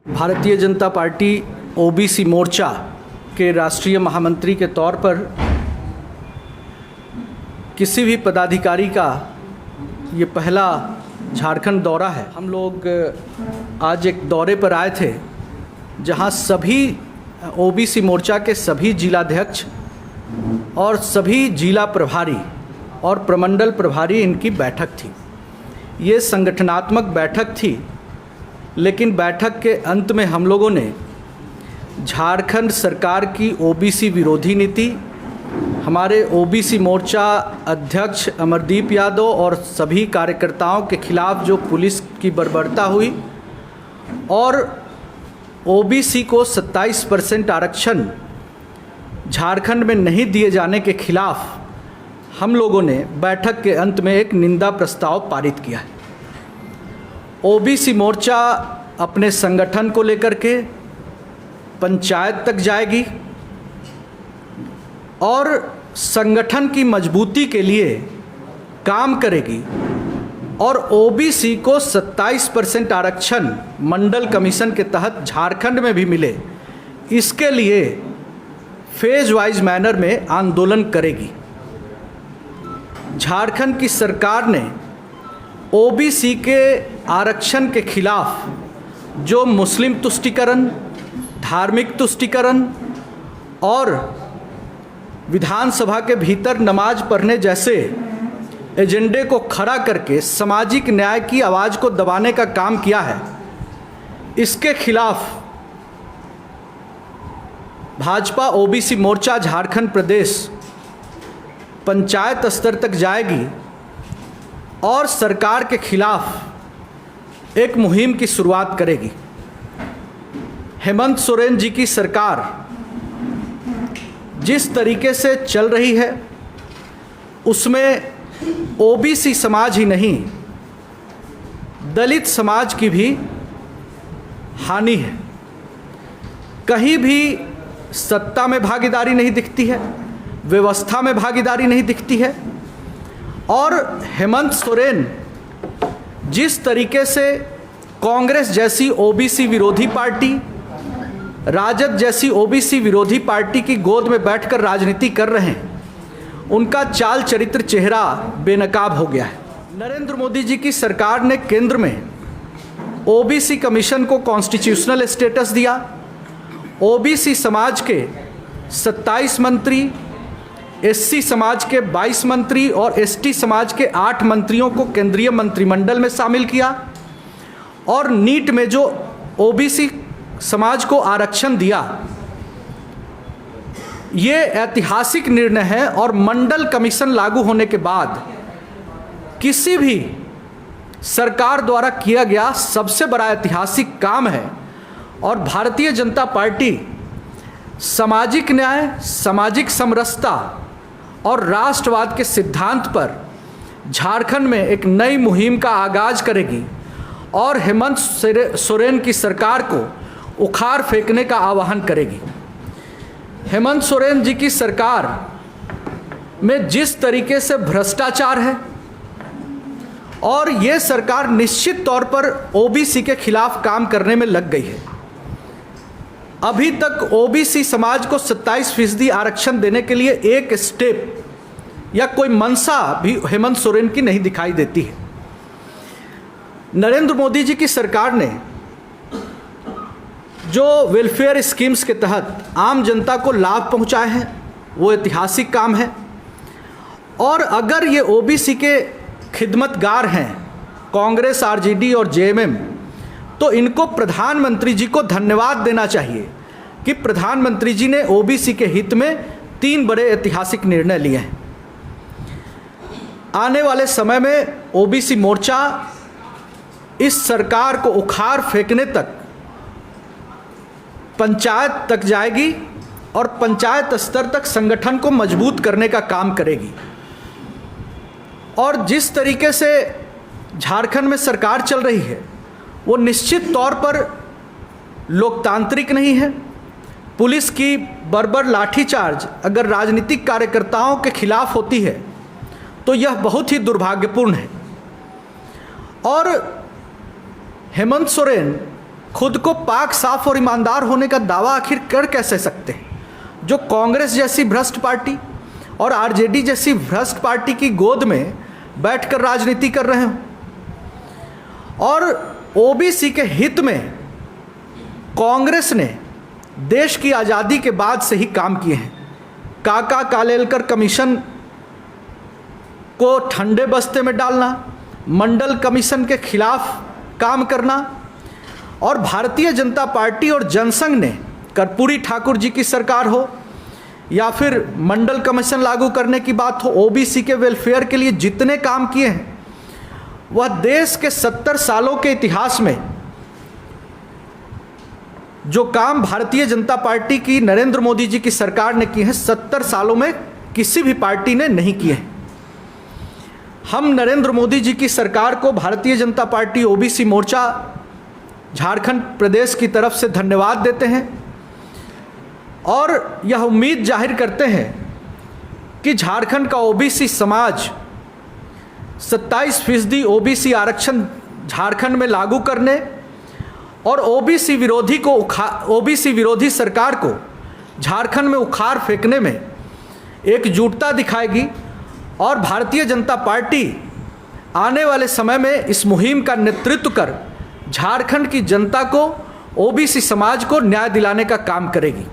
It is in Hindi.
भारतीय जनता पार्टी ओबीसी मोर्चा के राष्ट्रीय महामंत्री के तौर पर किसी भी पदाधिकारी का ये पहला झारखंड दौरा है। हम लोग आज एक दौरे पर आए थे जहां सभी ओबीसी मोर्चा के सभी जिलाध्यक्ष और सभी जिला प्रभारी और प्रमंडल प्रभारी इनकी बैठक थी। ये संगठनात्मक बैठक थी, लेकिन बैठक के अंत में हम लोगों ने झारखंड सरकार की ओबीसी विरोधी नीति, हमारे ओबीसी मोर्चा अध्यक्ष अमरदीप यादव और सभी कार्यकर्ताओं के खिलाफ जो पुलिस की बर्बरता हुई और ओबीसी को 27% आरक्षण झारखंड में नहीं दिए जाने के खिलाफ हम लोगों ने बैठक के अंत में एक निंदा प्रस्ताव पारित किया है। ओबीसी मोर्चा अपने संगठन को लेकर के पंचायत तक जाएगी और संगठन की मजबूती के लिए काम करेगी और ओबीसी को 27% आरक्षण मंडल कमीशन के तहत झारखंड में भी मिले, इसके लिए फेज वाइज मैनर में आंदोलन करेगी। झारखंड की सरकार ने ओबीसी के आरक्षण के खिलाफ जो मुस्लिम तुष्टीकरण, धार्मिक तुष्टीकरण और विधानसभा के भीतर नमाज पढ़ने जैसे एजेंडे को खड़ा करके सामाजिक न्याय की आवाज़ को दबाने का काम किया है, इसके खिलाफ भाजपा ओबीसी मोर्चा झारखंड प्रदेश पंचायत स्तर तक जाएगी और सरकार के खिलाफ एक मुहिम की शुरुआत करेगी। हेमंत सोरेन जी की सरकार जिस तरीके से चल रही है उसमें ओबीसी समाज ही नहीं, दलित समाज की भी हानि है। कहीं भी सत्ता में भागीदारी नहीं दिखती है, व्यवस्था में भागीदारी नहीं दिखती है और हेमंत सोरेन जिस तरीके से कांग्रेस जैसी ओबीसी विरोधी पार्टी, राजद जैसी ओबीसी विरोधी पार्टी की गोद में बैठकर राजनीति कर रहे हैं, उनका चाल चरित्र चेहरा बेनकाब हो गया है। नरेंद्र मोदी जी की सरकार ने केंद्र में ओबीसी कमीशन को कॉन्स्टिट्यूशनल स्टेटस दिया, ओबीसी समाज के 27 मंत्री, एससी समाज के 22 मंत्री और एसटी समाज के 8 मंत्रियों को केंद्रीय मंत्रिमंडल में शामिल किया और नीट में जो ओबीसी समाज को आरक्षण दिया, ये ऐतिहासिक निर्णय है और मंडल कमीशन लागू होने के बाद किसी भी सरकार द्वारा किया गया सबसे बड़ा ऐतिहासिक काम है और भारतीय जनता पार्टी सामाजिक न्याय, सामाजिक समरसता और राष्ट्रवाद के सिद्धांत पर झारखंड में एक नई मुहिम का आगाज करेगी और हेमंत सोरेन की सरकार को उखाड़ फेंकने का आह्वान करेगी। हेमंत सोरेन जी की सरकार में जिस तरीके से भ्रष्टाचार है और ये सरकार निश्चित तौर पर ओबीसी के खिलाफ काम करने में लग गई है। अभी तक ओबीसी समाज को 27% आरक्षण देने के लिए एक स्टेप या कोई मंशा भी हेमंत सोरेन की नहीं दिखाई देती है। नरेंद्र मोदी जी की सरकार ने जो वेलफेयर स्कीम्स के तहत आम जनता को लाभ पहुंचाए हैं, वो ऐतिहासिक काम है और अगर ये ओबीसी के खिदमतगार हैं कांग्रेस, आरजेडी और जेएमएम, तो इनको प्रधानमंत्री जी को धन्यवाद देना चाहिए कि प्रधानमंत्री जी ने ओबीसी के हित में 3 बड़े ऐतिहासिक निर्णय लिए हैं। आने वाले समय में ओबीसी मोर्चा इस सरकार को उखाड़ फेंकने तक पंचायत तक जाएगी और पंचायत स्तर तक संगठन को मजबूत करने का काम करेगी। और जिस तरीके से झारखंड में सरकार चल रही है वो निश्चित तौर पर लोकतांत्रिक नहीं है। पुलिस की बर्बर लाठीचार्ज अगर राजनीतिक कार्यकर्ताओं के खिलाफ होती है तो यह बहुत ही दुर्भाग्यपूर्ण है और हेमंत सोरेन खुद को पाक साफ और ईमानदार होने का दावा आखिर कर कैसे सकते हैं, जो कांग्रेस जैसी भ्रष्ट पार्टी और आरजेडी जैसी भ्रष्ट पार्टी की गोद में बैठकर राजनीति कर रहे हो। और ओबीसी के हित में कांग्रेस ने देश की आज़ादी के बाद से ही काम किए हैं। काका कालेलकर कमीशन को ठंडे बस्ते में डालना, मंडल कमीशन के खिलाफ काम करना, और भारतीय जनता पार्टी और जनसंघ ने कर्पूरी ठाकुर जी की सरकार हो या फिर मंडल कमीशन लागू करने की बात हो, ओबीसी के वेलफेयर के लिए जितने काम किए हैं वह देश के 70 सालों के इतिहास में जो काम भारतीय जनता पार्टी की नरेंद्र मोदी जी की सरकार ने किए हैं 70 सालों में किसी भी पार्टी ने नहीं किए हैं। हम नरेंद्र मोदी जी की सरकार को भारतीय जनता पार्टी ओबीसी मोर्चा झारखंड प्रदेश की तरफ से धन्यवाद देते हैं और यह उम्मीद जाहिर करते हैं कि झारखंड का ओबीसी समाज 27% ओबीसी आरक्षण झारखंड में लागू करने और ओबीसी विरोधी सरकार को झारखंड में उखाड़ फेंकने में एकजुटता दिखाएगी और भारतीय जनता पार्टी आने वाले समय में इस मुहिम का नेतृत्व कर झारखंड की जनता को, ओबीसी समाज को न्याय दिलाने का काम करेगी।